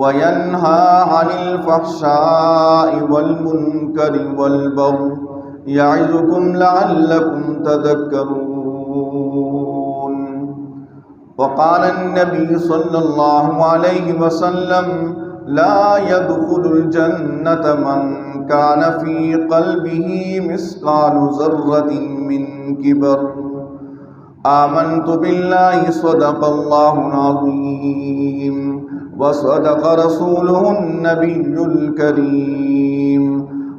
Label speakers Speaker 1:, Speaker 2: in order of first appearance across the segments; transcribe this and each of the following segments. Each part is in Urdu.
Speaker 1: وينهى عن الفحشاء والمنكر والبغي يعظكم لعلكم تذكرون. وقال النبي صلى الله عليه وسلم: لا يدخل الجنة من كان في قلبه مثقال ذرة من كبر. آمنت بالله صدق الله العظيم وصدق رسوله النبي الكريم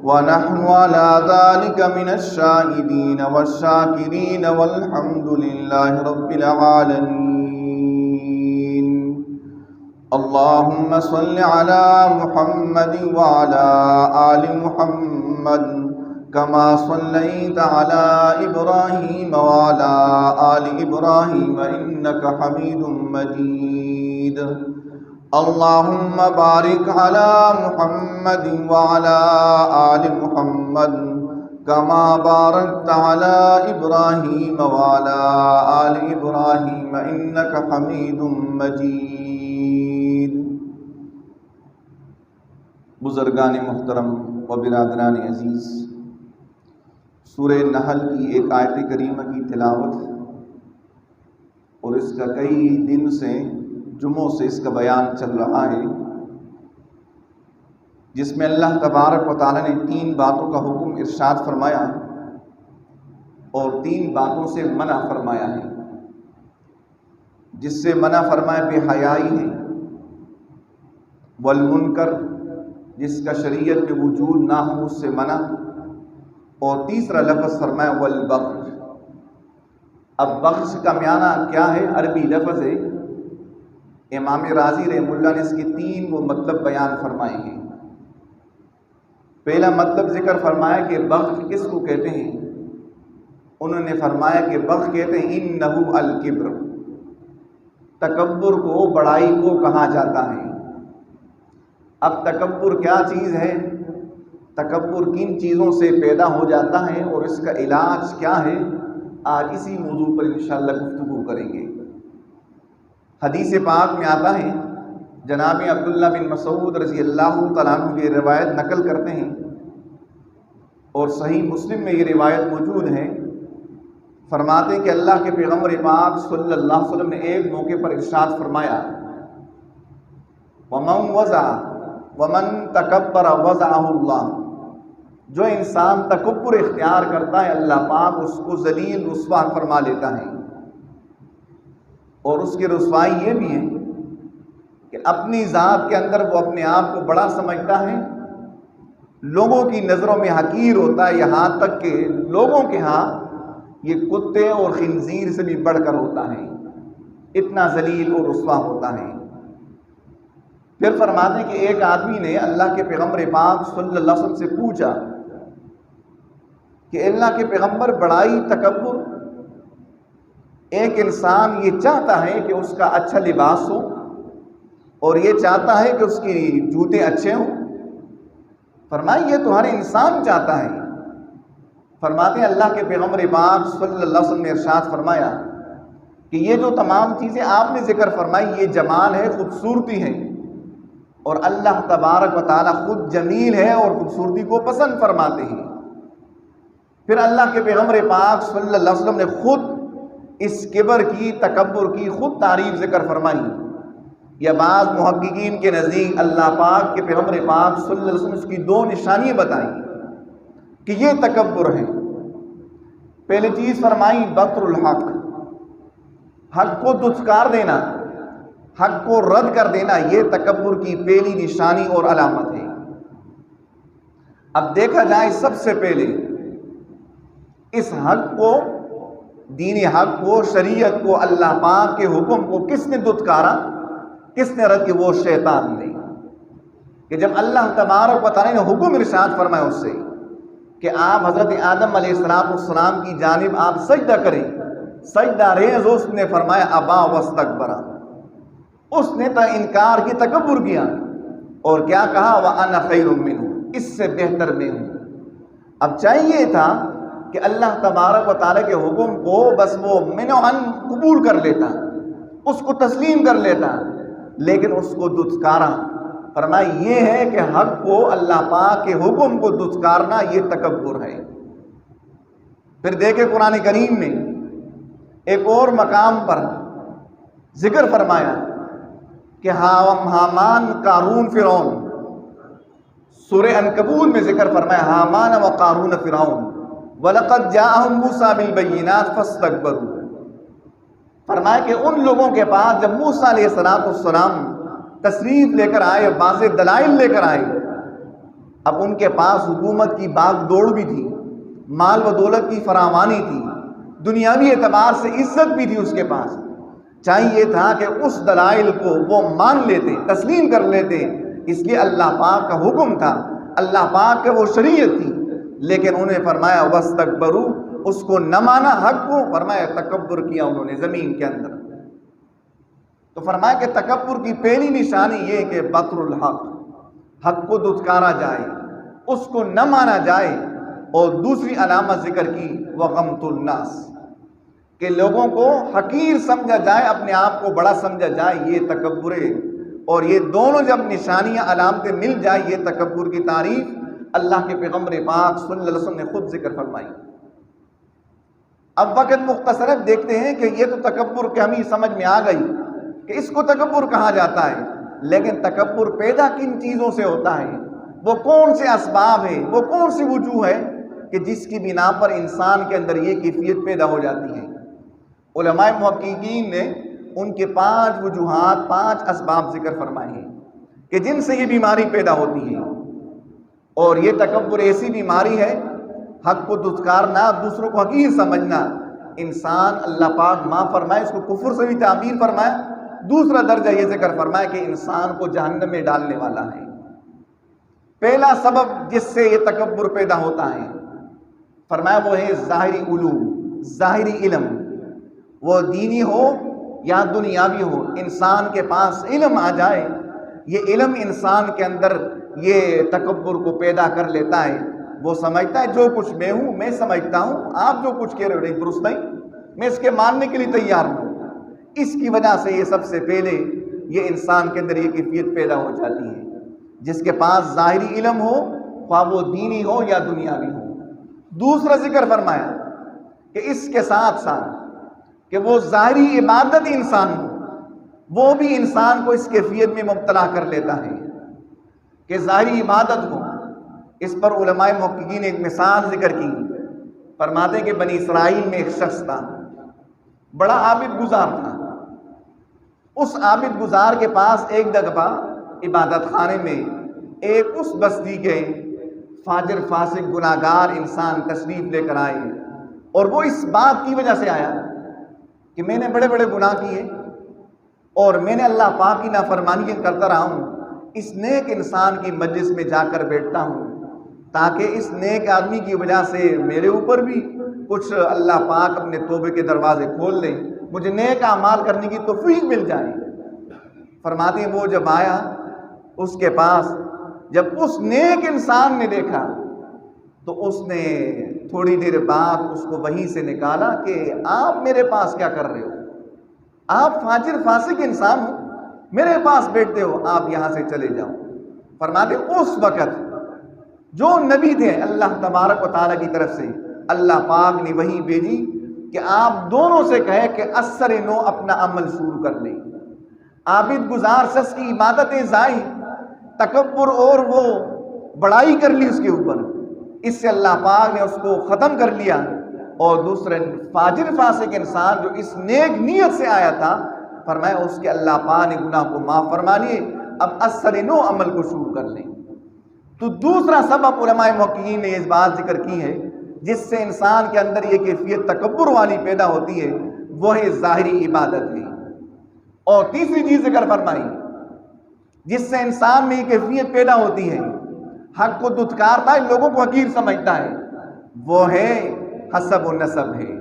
Speaker 1: ونحن على ذلك من الشاهدين والشاكرين والحمد لله رب العالمين. اللهم صل على محمد وعلى آل محمد كما صليت على إبراهيم وعلى آل إبراهيم إنك حميد مجيد. اللهم بارك على محمد وعلى آل محمد كما باركت على إبراهيم وعلى آل إبراهيم إنك حميد مجيد. بزرگان محترم و برادران عزیز، سورہ نحل کی ایک آیت کریمہ کی تلاوت اور اس کا کئی دن سے جمعوں سے اس کا بیان چل رہا ہے، جس میں اللہ تبارک و تعالیٰ نے 3 باتوں کا حکم ارشاد فرمایا اور 3 باتوں سے منع فرمایا ہے. جس سے منع فرمایا بے حیائی ہے، والمنکر جس کا شریعت میں وجود نہ ہو اس سے منع، اور تیسرا لفظ فرمایا والبغی. اب بغی کا معنی کیا ہے؟ عربی لفظ ہے. امام رازی رحمہ اللہ نے اس کے 3 وہ مطلب بیان فرمائے ہیں. پہلا مطلب ذکر فرمایا کہ بغی کس کو کہتے ہیں. انہوں نے فرمایا کہ بغی کہتے ہیں انہو الکبر، تکبر کو، بڑائی کو کہا جاتا ہے. اب تکبر کیا چیز ہے، تکبر کن چیزوں سے پیدا ہو جاتا ہے اور اس کا علاج کیا ہے، آج اسی موضوع پر انشاءاللہ گفتگو کریں گے. حدیث پاک میں آتا ہے، جناب عبداللہ بن مسعود رضی اللہ تعالیٰ عنہ یہ روایت نقل کرتے ہیں اور صحیح مسلم میں یہ روایت موجود ہے. فرماتے ہیں کہ اللہ کے پیغمبر پاک صلی اللہ علیہ وسلم نے ایک موقع پر ارشاد فرمایا: ومن تکبر وضعہ اللہ. جو انسان تکبر اختیار کرتا ہے اللہ پاک اس کو ذلیل رسوا فرما لیتا ہے. اور اس کی رسوائی یہ بھی ہے کہ اپنی ذات کے اندر وہ اپنے آپ کو بڑا سمجھتا ہے، لوگوں کی نظروں میں حقیر ہوتا ہے، یہاں تک کہ لوگوں کے ہاں یہ کتے اور خنزیر سے بھی بڑھ کر ہوتا ہے، اتنا ذلیل اور رسوا ہوتا ہے. پھر فرماتے ہیں کہ ایک آدمی نے اللہ کے پیغمبر پاک صلی اللہ علیہ وسلم سے پوچھا کہ اللہ کے پیغمبر، بڑائی، تکبر، ایک انسان یہ چاہتا ہے کہ اس کا اچھا لباس ہو اور یہ چاہتا ہے کہ اس کی جوتے اچھے ہوں. فرمایا یہ تو ہر انسان چاہتا ہے. فرماتے ہیں اللہ کے پیغمبر پاک صلی اللہ علیہ وسلم نے ارشاد فرمایا کہ یہ جو تمام چیزیں آپ نے ذکر فرمائی یہ جمال ہے، خوبصورتی ہے، اور اللہ تبارک و تعالیٰ خود جمیل ہے اور خوبصورتی کو پسند فرماتے ہیں. پھر اللہ کے پیغمبر پاک صلی اللہ علیہ وسلم نے خود اس کبر کی، تکبر کی خود تعریف ذکر فرمائی. یا بعض محققین کے نزدیک اللہ پاک کے پیغمبر پاک صلی اللہ علیہ وسلم نے اس کی 2 نشانیاں بتائیں کہ یہ تکبر ہے. پہلی چیز فرمائی بطر الحق، حق کو دھتکار دینا، حق کو رد کر دینا، یہ تکبر کی پہلی نشانی اور علامت ہے. اب دیکھا جائے سب سے پہلے اس حق کو، دین حق کو، شریعت کو، اللہ پاک کے حکم کو کس نے دھتکارا، کس نے رد کیا؟ وہ شیطان نے. کہ جب اللہ تبارک و تعالیٰ نے حکم ارشاد فرمایا اس سے کہ آپ حضرت آدم علیہ السلام کی جانب آپ سجدہ کریں، سجدہ ریز، اس نے فرمایا ابا واستکبر، اس نے تو انکار کی، تکبر کیا اور کیا کہا وَأَنَا خَيْرٌ مِّنْهُ، اس سے بہتر میں ہوں. اب چاہیے تھا کہ اللہ تبارک و تعالیٰ کے حکم کو بس وہ من و عن قبول کر لیتا، اس کو تسلیم کر لیتا، لیکن اس کو دھتکارا۔ فرمایا یہ ہے کہ حق کو، اللہ پاک کے حکم کو دھتکارنا، یہ تکبر ہے۔ پھر دیکھیں قرآن کریم میں ایک اور مقام پر ذکر فرمایا کہ حامان، قارون، فرعون۔ سورہ عنکبوت میں ذکر فرمایا حامان و قارون فرعون وَلَقَدْ جَاءَهُم مُوسَىٰ بِالْبَيِّنَاتِ فَاسْتَكْبَرُوا۔ فرمایا کہ ان لوگوں کے پاس جب موسیٰ علیہ السلام تشریف لے کر آئے، واضح دلائل لے کر آئے، اب ان کے پاس حکومت کی باغ دوڑ بھی تھی، مال و دولت کی فراوانی تھی، دنیاوی اعتبار سے عزت بھی تھی اس کے پاس۔ چاہیے تھا کہ اس دلائل کو وہ مان لیتے، تسلیم کر لیتے، اس لیے اللہ پاک کا حکم تھا، اللہ پاک کا وہ شریعت تھی، لیکن انہیں فرمایا وَاسْتَكْبَرُوا، اس کو نہ مانا، حق کو، فرمایا تکبر کیا انہوں نے زمین کے اندر۔ تو فرمایا کہ تکبر کی پہلی نشانی یہ کہ بطر الحق، حق کو دھتکارا جائے، اس کو نہ مانا جائے، اور دوسری علامت ذکر کی وغمط الناس، کہ لوگوں کو حقیر سمجھا جائے، اپنے آپ کو بڑا سمجھا جائے، یہ تکبر ہے۔ اور یہ دونوں جب نشانیاں، علامتیں مل جائیں، یہ تکبر کی تعریف اللہ کے پیغمبر پاک صلی اللہ علیہ وسلم نے خود ذکر فرمائی۔ اب وقت مختصر ہے، دیکھتے ہیں کہ یہ تو تکبر کے ہمیں سمجھ میں آ گئی کہ اس کو تکبر کہا جاتا ہے، لیکن تکبر پیدا کن چیزوں سے ہوتا ہے، وہ کون سے اسباب ہیں، وہ کون سی وجوہ ہے کہ جس کی بنا پر انسان کے اندر یہ کیفیت پیدا ہو جاتی ہے۔ علماء محققین نے ان کے 5 وجوہات، 5 اسباب ذکر فرمائے ہیں کہ جن سے یہ بیماری پیدا ہوتی ہے۔ اور یہ تکبر ایسی بیماری ہے، حق کو دھتکارنا، دوسروں کو حقیر سمجھنا۔ انسان، اللہ پاک معاف فرمائے، اس کو کفر سے بھی تعبیر فرمایا۔ دوسرا درجہ یہ ذکر فرمایا کہ انسان کو جہنم میں ڈالنے والا ہے۔ پہلا سبب جس سے یہ تکبر پیدا ہوتا ہے، فرمایا وہ ہے ظاہری علوم، ظاہری علم، وہ دینی ہو یا دنیاوی ہو، انسان کے پاس علم آ جائے، یہ علم انسان کے اندر یہ تکبر کو پیدا کر لیتا ہے۔ وہ سمجھتا ہے جو کچھ میں ہوں، میں سمجھتا ہوں، آپ جو کچھ کہہ رہے ہو نہیں درست نہیں، میں اس کے ماننے کے لیے تیار ہوں۔ اس کی وجہ سے یہ سب سے پہلے یہ انسان کے اندر یہ کیفیت پیدا ہو جاتی ہے۔ جس کے پاس ظاہری علم ہو، خواہ وہ دینی ہو یا دنیاوی ہو۔ دوسرا ذکر فرمایا کہ اس کے ساتھ ساتھ کہ وہ ظاہری عبادت انسان ہو، وہ بھی انسان کو اس کیفیت میں مبتلا کر لیتا ہے کہ ظاہری عبادت ہو۔ اس پر علماء محققین نے ایک مثال ذکر کی، فرماتے کہ بنی اسرائیل میں ایک شخص تھا، بڑا عابد گزار تھا۔ اس عابد گزار کے پاس ایک دفعہ عبادت خانے میں ایک اس بستی کے فاجر فاسق گناہگار انسان تشریف لے کر آئے، اور وہ اس بات کی وجہ سے آیا کہ میں نے بڑے بڑے گناہ کیے اور میں نے اللہ پاک کی نافرمانیاں کرتا رہا ہوں، اس نیک انسان کی مجلس میں جا کر بیٹھتا ہوں تاکہ اس نیک آدمی کی وجہ سے میرے اوپر بھی کچھ اللہ پاک اپنے توبے کے دروازے کھول لیں، مجھے نیک اعمال کرنے کی توفیق مل جائے۔ فرماتے ہیں وہ جب آیا اس کے پاس، جب اس نیک انسان نے دیکھا تو اس نے تھوڑی دیر بعد اس کو وہیں سے نکالا کہ آپ میرے پاس کیا کر رہے ہو؟ آپ فاجر فاسق انسان ہو، میرے پاس بیٹھتے ہو، آپ یہاں سے چلے جاؤ۔ فرماتے اس وقت جو نبی تھے اللہ تبارک و تعالیٰ کی طرف سے، اللہ پاک نے وہی بھیجی کہ آپ دونوں سے کہے کہ اثر نو اپنا عمل شروع کر لیں۔ عابد گزار شخص کی عبادتیں ضائع، تکبر اور وہ بڑائی کر لی اس کے اوپر، اس سے اللہ پاک نے اس کو ختم کر لیا۔ اور دوسرے فاجر فاسق انسان جو اس نیک نیت سے آیا تھا، فرمایا اس کے اللہ پاک نے گناہ کو معاف فرما لیے، اب اثر نو عمل کو شروع کر لیں۔ تو دوسرا سبب علماء محققین نے اس بات ذکر کی ہے جس سے انسان کے اندر یہ کیفیت تکبر والی پیدا ہوتی ہے، وہ ہے ظاہری عبادت ہے۔ اور تیسری چیز ذکر فرمائی جس سے انسان میں یہ کیفیت پیدا ہوتی ہے، حق کو دھتکارتا ہے، لوگوں کو حقیر سمجھتا ہے، وہ ہے حسب و نسب ہے،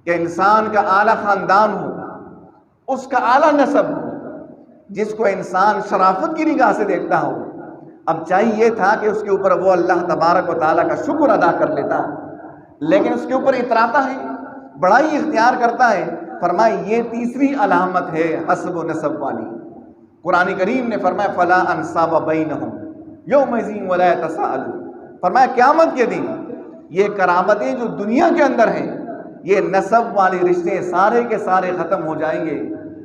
Speaker 1: کہ انسان کا اعلیٰ خاندان ہو، اس کا اعلیٰ نسب ہو، جس کو انسان شرافت کی نگاہ سے دیکھتا ہو۔ اب چاہیے تھا کہ اس کے اوپر وہ اللہ تبارک و تعالیٰ کا شکر ادا کر لیتا، لیکن اس کے اوپر اتراتا ہے، بڑائی اختیار کرتا ہے۔ فرمائے یہ تیسری علامت ہے حسب و نسب والی۔ قرآن کریم نے فرمایا فلا انصاب بینہم یومئذ ولا یتساءلون، فرمایا قیامت کے دن یہ کرامتیں جو دنیا کے اندر ہیں، یہ نسب والے رشتے سارے کے سارے ختم ہو جائیں گے۔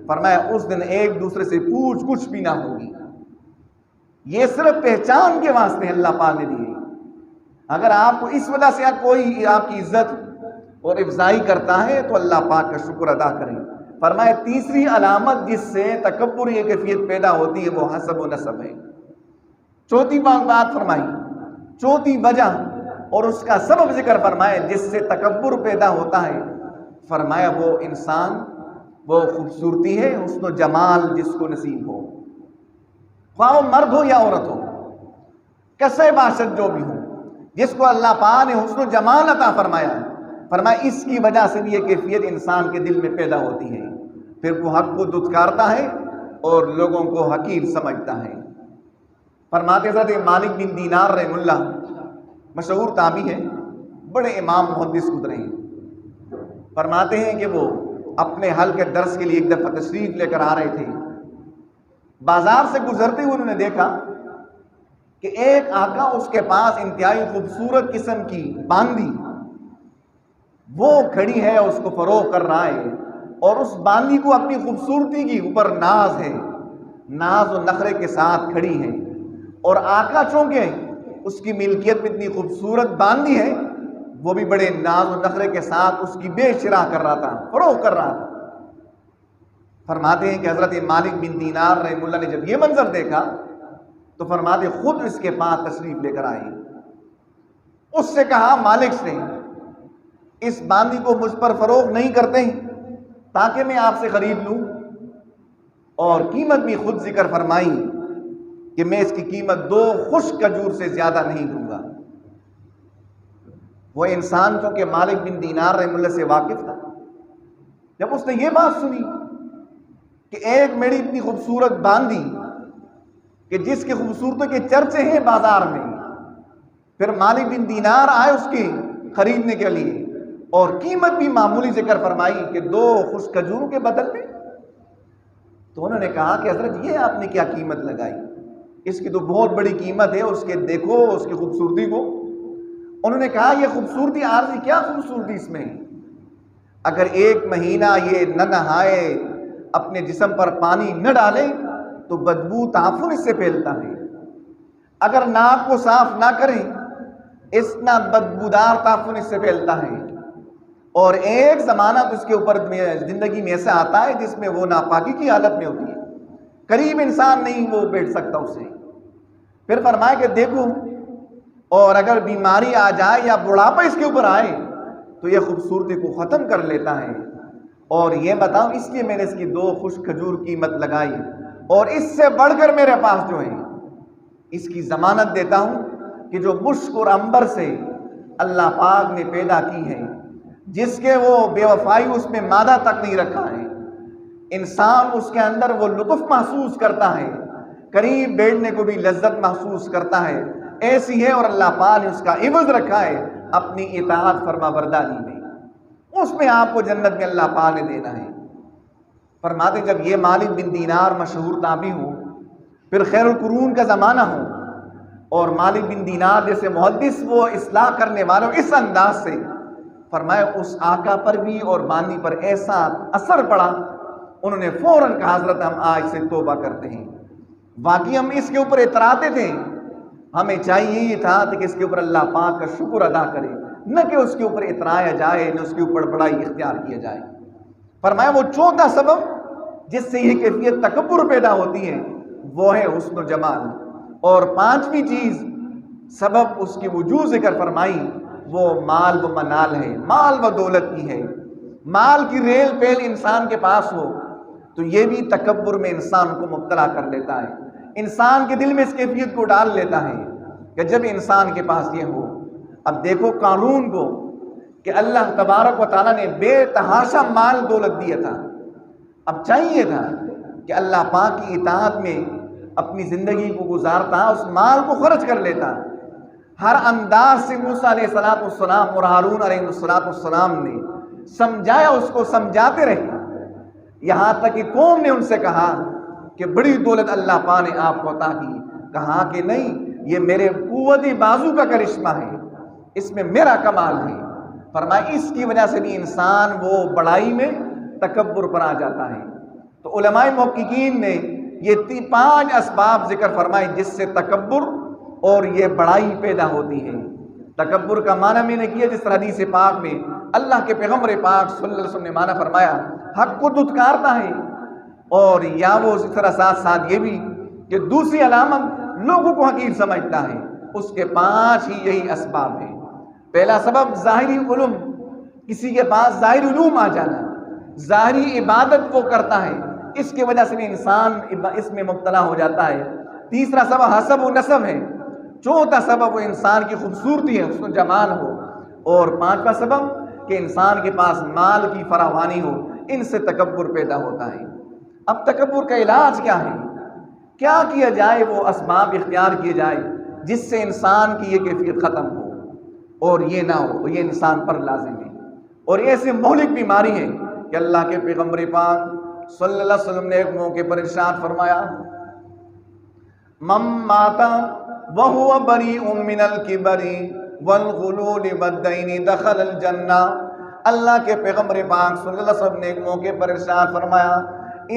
Speaker 1: فرمایا اس دن ایک دوسرے سے پوچھ کچھ بھی نہ ہوگی۔ یہ صرف پہچان کے واسطے اللہ پاک نے دی ہے۔ اگر آپ کو اس وجہ سے کوئی آپ کی عزت اور افضائی کرتا ہے تو اللہ پاک کا شکر ادا کریں۔ فرمایا تیسری علامت جس سے تکبر یہ کیفیت پیدا ہوتی ہے وہ حسب و نسب ہے۔ چوتھی بات فرمائی، چوتھی وجہ اور اس کا سبب ذکر فرمایا جس سے تکبر پیدا ہوتا ہے، فرمایا وہ انسان، وہ خوبصورتی ہے، حسن و جمال جس کو نصیب ہو، خواہ وہ مرد ہو یا عورت ہو، کسے باشد جو بھی ہو، جس کو اللہ پاک نے حسن و جمال عطا فرمایا، فرمایا اس کی وجہ سے بھی یہ کیفیت انسان کے دل میں پیدا ہوتی ہے، پھر وہ حق کو دھتکارتا ہے اور لوگوں کو حقیر سمجھتا ہے۔ فرماتے حضرت مالک بن دینار رحمہ اللہ مشہور تابعی ہے، بڑے امام محدث گزرے ہیں، فرماتے ہیں کہ وہ اپنے حل کے درس کے لیے ایک دفعہ تشریف لے کر آ رہے تھے، بازار سے گزرتے ہوئے انہوں نے دیکھا کہ ایک آقا اس کے پاس انتہائی خوبصورت قسم کی باندی وہ کھڑی ہے، اس کو فروغ کر رہا ہے، اور اس باندی کو اپنی خوبصورتی کی اوپر ناز ہے، ناز و نخرے کے ساتھ کھڑی ہے، اور آقا چونکہ اس کی ملکیت میں اتنی خوبصورت باندی ہے، وہ بھی بڑے ناز و نخرے کے ساتھ اس کی بے شراہ کر رہا تھا، فروغ کر رہا تھا۔ فرماتے ہیں کہ حضرت مالک بن دینار رحمہ اللہ نے جب یہ منظر دیکھا تو فرماتے خود اس کے پاس تشریف لے کر آئے، اس سے کہا مالک سے اس باندی کو مجھ پر فروغ نہیں کرتے تاکہ میں آپ سے خرید لوں، اور قیمت بھی خود ذکر فرمائی کہ میں اس کی قیمت 2 خشک کھجور سے زیادہ نہیں دوں گا۔ وہ انسان چونکہ مالک بن دینار رحمہ اللہ سے واقف تھا، جب اس نے یہ بات سنی کہ ایک میری اتنی خوبصورت باندی کہ جس کی خوبصورتی کے چرچے ہیں بازار میں، پھر مالک بن دینار آئے اس کی خریدنے کے لیے اور قیمت بھی معمولی ذکر فرمائی کہ 2 خشک کھجوروں کے بدل میں، تو انہوں نے کہا کہ حضرت یہ آپ نے کیا قیمت لگائی، اس کی تو بہت بڑی قیمت ہے، اس کے دیکھو اس کی خوبصورتی کو۔ انہوں نے کہا یہ خوبصورتی عارضی کیا خوبصورتی اس میں، اگر 1 مہینہ یہ نہ نہائے، اپنے جسم پر پانی نہ ڈالے تو بدبو تعفن اس سے پھیلتا ہے، اگر ناک کو صاف نہ کریں اتنا بدبودار تعفن اس سے پھیلتا ہے، اور ایک زمانہ تو اس کے اوپر زندگی میں ایسا آتا ہے جس میں وہ ناپاکی کی حالت میں ہوتی ہے، قریب انسان نہیں وہ بیٹھ سکتا اسے۔ پھر فرمایا کہ دیکھو، اور اگر بیماری آ جائے یا بڑھاپا اس کے اوپر آئے تو یہ خوبصورتی کو ختم کر لیتا ہے، اور یہ بتاؤ اس لیے میں نے اس کی 2 خشک کھجور قیمت لگائی، اور اس سے بڑھ کر میرے پاس جو ہے اس کی ضمانت دیتا ہوں کہ جو مشک اور عنبر سے اللہ پاک نے پیدا کی ہے، جس کے وہ بے وفائی اس میں مادہ تک نہیں رکھا ہے، انسان اس کے اندر وہ لطف محسوس کرتا ہے، قریب بیٹھنے کو بھی لذت محسوس کرتا ہے، ایسی ہے، اور اللہ پاک نے اس کا عوض رکھا ہے اپنی اطاعت فرما برداری میں، اس میں آپ کو جنت میں اللہ پاک نے دینا ہے۔ فرماتے جب یہ مالک بن دینار مشہور تابعی ہو، پھر خیر القرون کا زمانہ ہو، اور مالک بن دینار جیسے محدث وہ اصلاح کرنے والوں اس انداز سے، فرمایا اس آقا پر بھی اور باندی پر ایسا اثر پڑا، انہوں نے فوراً کہا حضرت ہم آج سے توبہ کرتے ہیں، واقعی ہم اس کے اوپر اتراتے تھے، ہمیں چاہیے یہ تھا کہ اس کے اوپر اللہ پاک کا شکر ادا کرے، نہ کہ اس کے اوپر اترایا جائے، نہ اس کے اوپر بڑائی اختیار کیا جائے۔ فرمایا وہ چوتھا سبب جس سے یہ کیفیت تکبر پیدا ہوتی ہے وہ ہے حسن و جمال، اور 5ویں چیز سبب اس کی وجوہ ذکر فرمائی وہ مال و منال ہے، مال و دولت کی ہے۔ مال کی ریل پیل انسان کے پاس ہو تو یہ بھی تکبر میں انسان کو مبتلا کر لیتا ہے، انسان کے دل میں اس کیفیت کو ڈال لیتا ہے کہ جب انسان کے پاس یہ ہو۔ اب دیکھو قارون کو کہ اللہ تبارک و تعالیٰ نے بے تحاشا مال دولت دیا تھا، اب چاہیے تھا کہ اللہ پاک کی اطاعت میں اپنی زندگی کو گزارتا، اس مال کو خرچ کر لیتا، ہر انداز سے موسیٰ علیہ السلام اور ہارون علیہ السلام نے سمجھایا، اس کو سمجھاتے رہے، یہاں تک کہ قوم نے ان سے کہا کہ بڑی دولت اللہ پاک نے آپ کو عطا کی. کہا کہ نہیں، یہ میرے قوت بازو کا کرشمہ ہے، اس میں میرا کمال ہے. فرمایا اس کی وجہ سے بھی انسان وہ بڑائی میں تکبر پر آ جاتا ہے. تو علماء محققین نے یہ 5 اسباب ذکر فرمائے جس سے تکبر اور یہ بڑائی پیدا ہوتی ہے. تکبر کا معنی میں نے کیا جس طرح حدیث پاک میں اللہ کے پیغمبر پاک صلی اللہ علیہ وسلم نے معنی فرمایا حق کو دھتکارتا ہے، اور یا وہ اس طرح ساتھ ساتھ یہ بھی کہ دوسری علامت لوگوں کو حقیر سمجھتا ہے. اس کے 5 ہی یہی اسباب ہیں. پہلا سبب ظاہری علوم، کسی کے پاس ظاہری علوم آ جانا، ظاہری عبادت وہ کرتا ہے، اس کی وجہ سے بھی انسان اس میں مبتلا ہو جاتا ہے. تیسرا سبب حسب و نسب ہے. چوتھا سبب وہ انسان کی خوبصورتی ہے، اس کو جمال ہو. اور 5واں سبب کہ انسان کے پاس مال کی فراوانی ہو. ان سے تکبر پیدا ہوتا ہے. اب تکبر کا علاج کیا ہے؟ کیا کیا جائے؟ وہ اسباب اختیار کیے جائے جس سے انسان کی یہ کیفیت ختم ہو اور یہ نہ ہو. یہ انسان پر لازم ہے. اور ایسے مہلک بیماری ہے کہ اللہ کے پیغمبر پاک صلی اللہ علیہ وسلم نے ایک موقع پر ارشاد فرمایا من مات وهو بريء من الكبر والغلول والدين دخل الجنہ. اللہ کے پیغمبر پاک صلی اللہ علیہ وسلم نے ایک موقع پر ارشاد فرمایا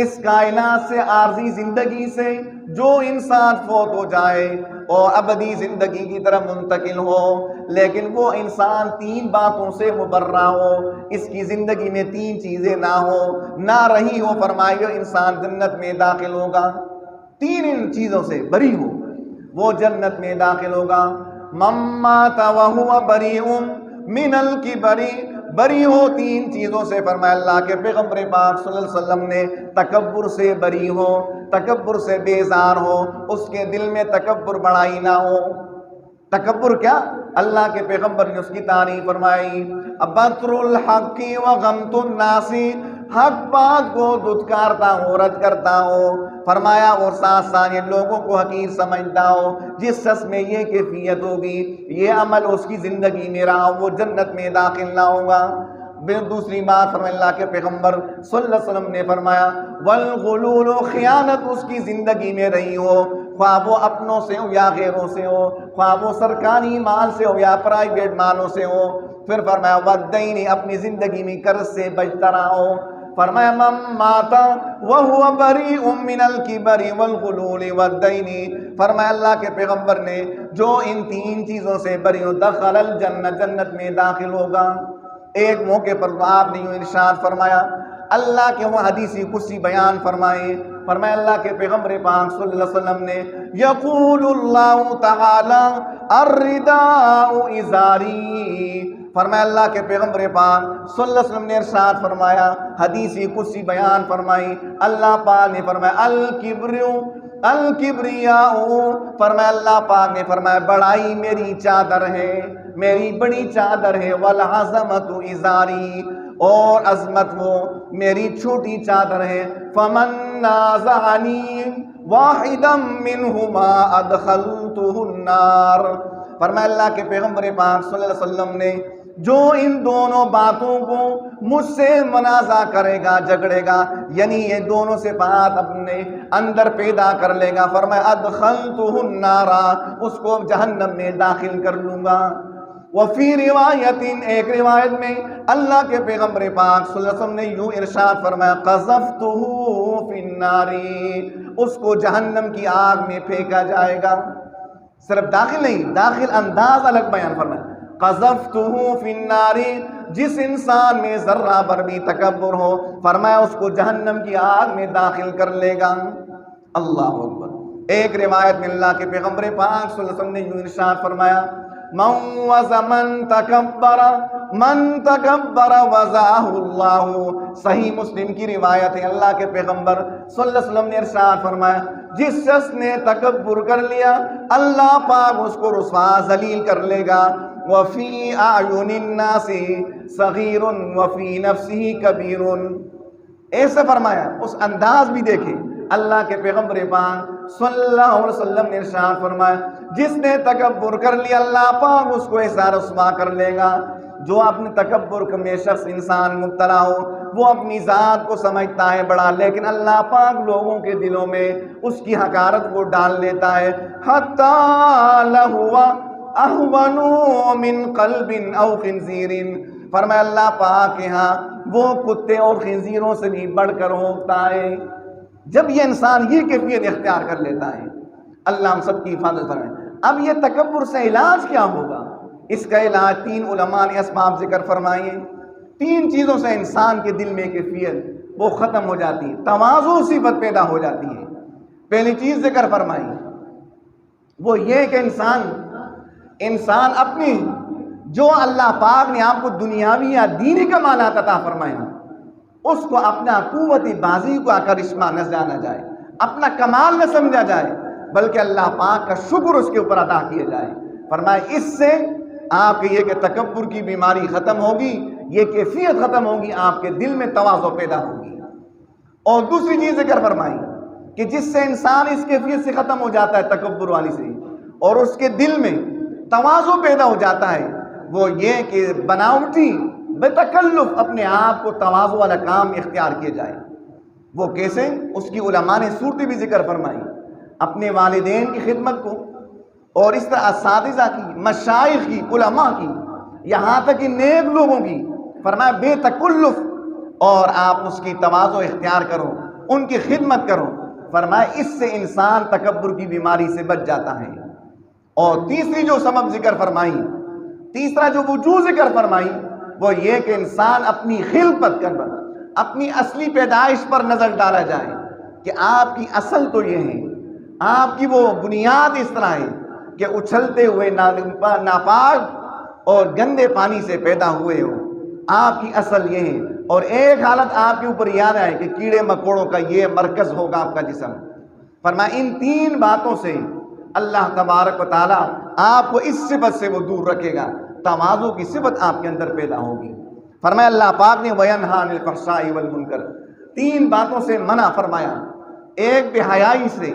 Speaker 1: اس کائنات سے، عارضی زندگی سے جو انسان فوت ہو جائے اور ابدی زندگی کی طرف منتقل ہو، لیکن وہ انسان 3 باتوں سے مبرہ ہو، اس کی زندگی میں 3 چیزیں نہ ہو، نہ رہی ہو، فرمایا انسان جنت میں داخل ہوگا. 3 ان چیزوں سے بری ہو وہ جنت میں داخل ہوگا. من مات وهو بريء من الكبر، بری ہو 3 چیزوں سے. فرمایا اللہ کے پیغمبر پاک صلی اللہ علیہ وسلم نے تکبر سے بری ہو، تکبر سے بیزار ہو، اس کے دل میں تکبر بڑائی نہ ہو. تکبر کیا؟ اللہ کے پیغمبر نے اس کی تعریف فرمائی بطر الحق وغمت الناس، حق بات کو دھتکارتا ہو، رد کرتا ہو. فرمایا اور ساتھ ساتھ یہ لوگوں کو حقیر سمجھتا ہو. جس شخص میں یہ کیفیت ہوگی، یہ عمل اس کی زندگی میں رہا، وہ جنت میں داخل نہ ہوگا. دوسری بات فرمایا اللہ کے پیغمبر صلی اللہ علیہ وسلم نے فرمایا والغلول، خیانت اس کی زندگی میں رہی ہو، خواہ وہ اپنوں سے ہو یا غیروں سے ہو، خواہ وہ سرکاری مال سے ہو یا پرائیویٹ مالوں سے ہو. پھر فرمایا والدین، اپنی زندگی میں قرض سے بچتا رہا ہو. فرمایا من مات وهو بريء من الكبر والغلول والدين، فرمایا اللہ کے پیغمبر نے جو ان 3 چیزوں سے بری ہو دخل الجنہ، جنت میں داخل ہوگا. ایک موقع پر آپ نے یوں ارشاد فرمایا، اللہ کے وہ حدیثی قدسی بیان فرمائے. فرمایا اللہ کے پیغمبر پاک صلی اللہ علیہ وسلم نے یقول اللہ تعالی الرداء ازاری، فرمایا اللہ کے پیغمبر پاک صلی اللہ علیہ وسلم نے ارشاد فرمایا، حدیثی قدسی بیان فرمائی. اللہ پاک نے فرمایا الکبریاء، فرمایا اللہ پاک نے فرمایا بڑائی میری چادر ہے، میری بڑی چادر ہے. والعظمت ازاری، اور عظمت وہ میری چھوٹی چادر ہے. فمن نازعنی واحدا منہما ادخلتہ النار، فرمایا اللہ کے پیغمبر پاک صلی اللہ علیہ وسلم نے جو ان دونوں باتوں کو مجھ سے منازع کرے گا، جھگڑے گا، یعنی یہ دونوں صفات اپنے اندر پیدا کر لے گا، فرمایا ادخلتہ النار، اس کو جہنم میں داخل کر لوں گا. وفی روایت، ایک روایت میں اللہ کے پیغمبر پاک صلی اللہ علیہ وسلم نے یوں ارشاد فرمایا قذفتہ فی النار، اس کو جہنم کی آگ میں پھینکا جائے گا. صرف داخل نہیں، داخل انداز الگ بیان فرمایا قذفتہ فی النار، جس انسان میں ذرہ بر بھی تکبر ہو فرمایا اس کو جہنم کی آگ میں داخل کر لے گا. اللہ اکبر. ایک روایت میں اللہ کے پیغمبر پاک صلی اللہ علیہ وسلم نے یوں ارشاد فرمایا من تکبر وضعہ اللہ، صحیح مسلم کی روایت ہے. اللہ کے پیغمبر صلی اللہ علیہ وسلم نے ارشاد فرمایا جس شخص نے تکبر کر لیا اللہ پاک اس کو رسوا ذلیل کر لے گا. وفی اعین الناس صغیر وفی نفسہ کبیر، ایسے فرمایا، اس انداز بھی دیکھیں اللہ کے پیغمبر پاک صلی اللہ علیہ وسلم نے ارشاد فرمایا جس نے تکبر کر لیا اللہ پاک اس کو ایسا رسوا کر لے گا۔ جو اپنے تکبر میں شخص انسان مبتلا ہو وہ اپنی ذات کو سمجھتا ہے بڑا، لیکن اللہ پاک لوگوں کے دلوں میں اس کی حقارت وہ ڈال لیتا ہے۔ حتی لہو اہون من قلب او خنزیر، فرمایا اللہ پاک کے ہاں وہ کتے اور خنزیروں سے بھی بڑھ کر ہوتا ہے۔ جب یہ انسان یہ کیفیت اختیار کر لیتا ہے، اللہ ہم سب کی حفاظت فرمائے۔ اب یہ تکبر سے علاج کیا ہوگا؟ اس کا علاج 3 علماء نے اسباب ذکر فرمائے۔ 3 چیزوں سے انسان کے دل میں کیفیت وہ ختم ہو جاتی ہے، تواضع صفت پیدا ہو جاتی ہے۔ پہلی چیز ذکر فرمائی وہ یہ کہ انسان اپنی جو اللہ پاک نے آپ کو دنیاوی یا دینی کمالات عطا فرمائے اس کو اپنا قوت بازی کو کرشمہ نہ جانا جائے، اپنا کمال نہ سمجھا جائے، بلکہ اللہ پاک کا شکر اس کے اوپر ادا کیا جائے۔ فرمایا اس سے آپ کے یہ کہ تکبر کی بیماری ختم ہوگی، یہ کیفیت ختم ہوگی، آپ کے دل میں تواضع پیدا ہوگی۔ اور دوسری چیز ذکر فرمائی کہ جس سے انسان اس کیفیت سے ختم ہو جاتا ہے تکبر والی سے، اور اس کے دل میں تواضع پیدا ہو جاتا ہے، وہ یہ کہ بناوٹی بے تکلف اپنے آپ کو تواضع والا کام اختیار کیے جائے۔ وہ کیسے؟ اس کی علماء نے صورتیں بھی ذکر فرمائی، اپنے والدین کی خدمت کو، اور اس طرح اساتذہ کی، مشائخ کی، علماء کی، یہاں تک کہ نیک لوگوں کی، فرمایا بے تکلف، اور آپ اس کی تواضع اختیار کرو، ان کی خدمت کرو۔ فرمایا اس سے انسان تکبر کی بیماری سے بچ جاتا ہے۔ اور تیسری جو سبب ذکر فرمائی، تیسرا جو وجوہ ذکر فرمائی وہ یہ کہ انسان اپنی خلقت کر اپنی اصلی پیدائش پر نظر ڈالا جائے کہ آپ کی اصل تو یہ ہے، آپ کی وہ بنیاد اس طرح ہے کہ اچھلتے ہوئے ناپاک اور گندے پانی سے پیدا ہوئے ہو، آپ کی اصل یہ ہے۔ اور ایک حالت آپ کے اوپر یاد آئے کہ کیڑے مکوڑوں کا یہ مرکز ہوگا آپ کا جسم۔ فرمایا ان 3 باتوں سے اللہ تبارک و تعالی آپ کو اس صفت سے وہ دور رکھے گا، تواضع کی صفت آپ کے اندر پیدا ہوگی۔ فرمایا اللہ پاک نے وَيَنْهَى عَنِ الْفَحْشَاءِ وَالْمُنكَرِ، 3 باتوں سے منع فرمایا، ایک بے حیائی سے،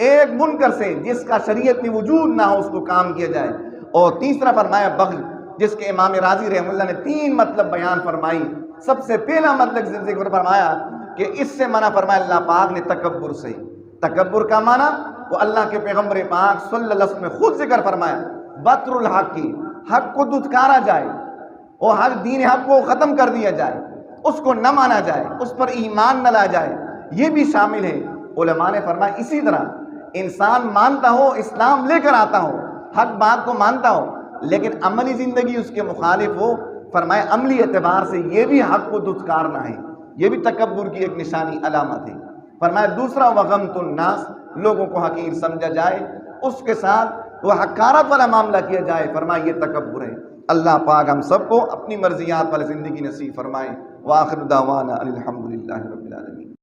Speaker 1: ایک منکر سے جس کا شریعت میں وجود نہ ہو اس کو کام کیا جائے، اور تیسرا فرمایا بغی، جس کے امام راضی رحمہ اللہ نے 3 مطلب بیان فرمائی۔ سب سے پہلا مطلب ذکر فرمایا کہ اس سے منع فرمایا اللہ پاک نے تکبر سے۔ تکبر کا معنی وہ اللہ کے پیغمبر پاک صلی اللہ علیہ وسلم نے خود ذکر فرمایا، بطر الحق کی، حق کو دھتکارا جائے اور حق دین حق کو ختم کر دیا جائے، اس کو نہ مانا جائے، اس پر ایمان نہ لا جائے، یہ بھی شامل ہے۔ علماء نے فرمایا اسی طرح انسان مانتا ہو، اسلام لے کر آتا ہو، حق بات کو مانتا ہو، لیکن عملی زندگی اس کے مخالف ہو، فرمایا عملی اعتبار سے یہ بھی حق کو دھتکارنا ہے، یہ بھی تکبر کی ایک نشانی علامت ہے۔ فرمایا دوسرا وغمت الناس، لوگوں کو حقیر سمجھا جائے، اس کے ساتھ وہ حقارت والا معاملہ کیا جائے، فرمایا یہ تکبر ہے۔ اللہ پاک ہم سب کو اپنی مرضیات والی زندگی نصیب فرمائے۔ وآخر دعوانا الحمدللہ رب العالمین۔